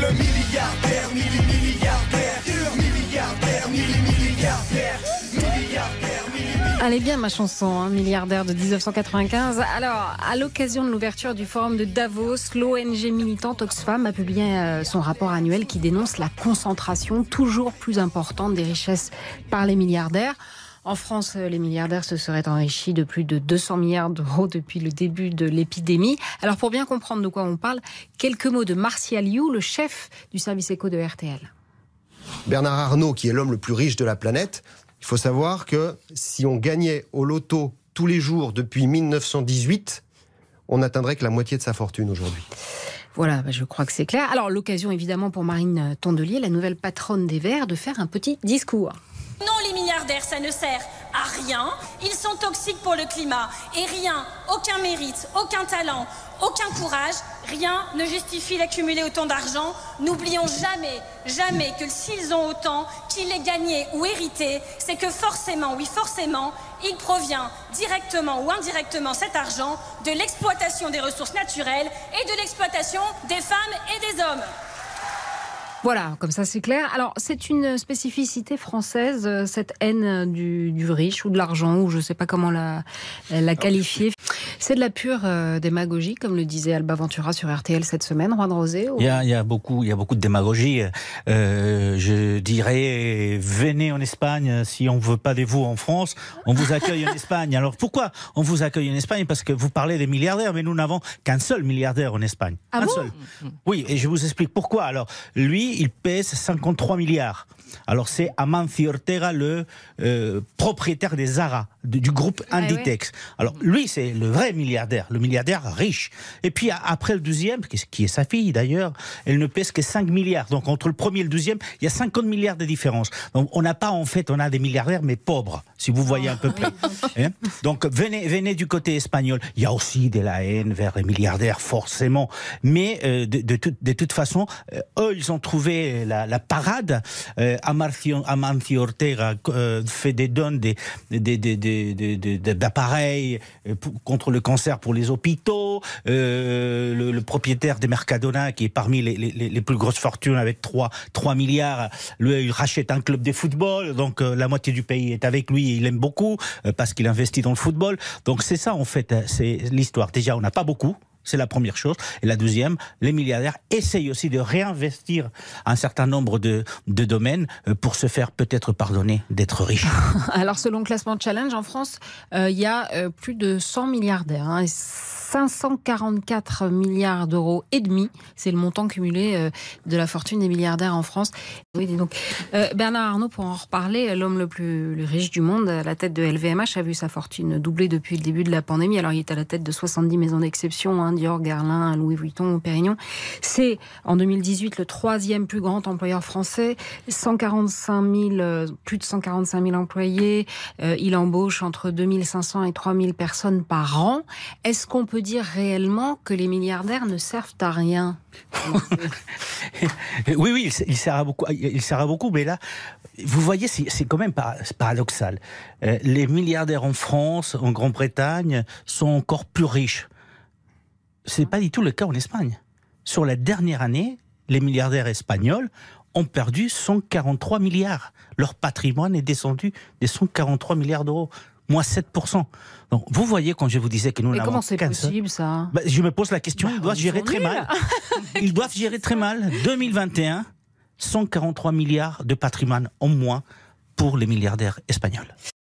le milliardaire, milliardaire, milliardaire, milliardaire. Elle est bien ma chanson, hein, Milliardaire de 1995. Alors, à l'occasion de l'ouverture du forum de Davos, l'ONG militante Oxfam a publié son rapport annuel qui dénonce la concentration toujours plus importante des richesses par les milliardaires. En France, les milliardaires se seraient enrichis de plus de 200 milliards d'euros depuis le début de l'épidémie. Alors, pour bien comprendre de quoi on parle, quelques mots de Martial You, le chef du service éco de RTL. Bernard Arnault, qui est l'homme le plus riche de la planète, il faut savoir que si on gagnait au loto tous les jours depuis 1918, on n'atteindrait que la moitié de sa fortune aujourd'hui. Voilà, je crois que c'est clair. Alors, l'occasion évidemment pour Marine Tondelier, la nouvelle patronne des Verts, de faire un petit discours. Non, les milliardaires, ça ne sert à rien. Ils sont toxiques pour le climat. Et rien, aucun mérite, aucun talent, aucun courage, rien ne justifie d'accumuler autant d'argent. N'oublions jamais, jamais que s'ils ont autant, qu'ils l'aient gagné ou hérité, c'est que forcément, oui forcément, il provient directement ou indirectement cet argent de l'exploitation des ressources naturelles et de l'exploitation des femmes et des hommes. Voilà, comme ça c'est clair. Alors, c'est une spécificité française, cette haine du riche ou de l'argent, ou je ne sais pas comment la qualifier. C'est de la pure démagogie, comme le disait Alba Ventura sur RTL cette semaine, Juan Rosé. Ou... Il y a beaucoup de démagogie. Je dirais, venez en Espagne, si on ne veut pas de vous en France, on vous accueille en Espagne. Alors pourquoi on vous accueille en Espagne? Parce que vous parlez des milliardaires, mais nous n'avons qu'un seul milliardaire en Espagne. Ah un bon? seul. Oui, et je vous explique pourquoi. Alors, lui, il pèse 53 milliards. Alors, c'est Amancio Ortega, le propriétaire des Zara, du groupe Inditex. Ouais. Alors, lui, c'est le vrai milliardaire, le milliardaire riche. Et puis, après le deuxième, qui est sa fille d'ailleurs, elle ne pèse que 5 milliards. Donc, entre le premier et le deuxième, il y a 50 milliards de différence. Donc, on a des milliardaires, mais pauvres, si vous voyez un peu près. Hein? Donc, venez du côté espagnol. Il y a aussi de la haine vers les milliardaires, forcément. Mais, de toute façon, eux, ils ont trouvé la parade. Amancio Ortega fait des dons d'appareils contre le cancer pour les hôpitaux. Le propriétaire des Mercadona, qui est parmi les plus grosses fortunes avec 3 milliards, lui, il rachète un club de football. Donc la moitié du pays est avec lui et il aime beaucoup parce qu'il investit dans le football. Donc c'est ça en fait, c'est l'histoire. Déjà, on n'a pas beaucoup. C'est la première chose. Et la deuxième, les milliardaires essayent aussi de réinvestir un certain nombre de domaines pour se faire peut-être pardonner d'être riches. Alors, selon Classement Challenge, en France, il y a plus de 100 milliardaires. 544 milliards d'euros et demi, c'est le montant cumulé de la fortune des milliardaires en France. Oui, donc Bernard Arnault, pour en reparler, l'homme le plus riche du monde, à la tête de LVMH, a vu sa fortune doubler depuis le début de la pandémie. Alors, il est à la tête de 70 maisons d'exception, Dior, Guerlain, Louis Vuitton, Pérignon. C'est, en 2018, le 3e plus grand employeur français. Plus de 145 000 employés. Il embauche entre 2500 et 3000 personnes par an. Est-ce qu'on peut dire réellement que les milliardaires ne servent à rien? Oui, il sert à beaucoup, mais là, vous voyez, c'est quand même paradoxal. Les milliardaires en France, en Grande-Bretagne, sont encore plus riches. Ce n'est pas du tout le cas en Espagne. Sur la dernière année, les milliardaires espagnols ont perdu 143 milliards. Leur patrimoine est descendu de 143 milliards d'euros. Moins 7%. Donc, vous voyez, quand je vous disais que nous n'avons comment c'est possible, ça? Je me pose la question, ils doivent gérer très mal. Ils doivent gérer très mal. 2021, 143 milliards de patrimoine en moins pour les milliardaires espagnols.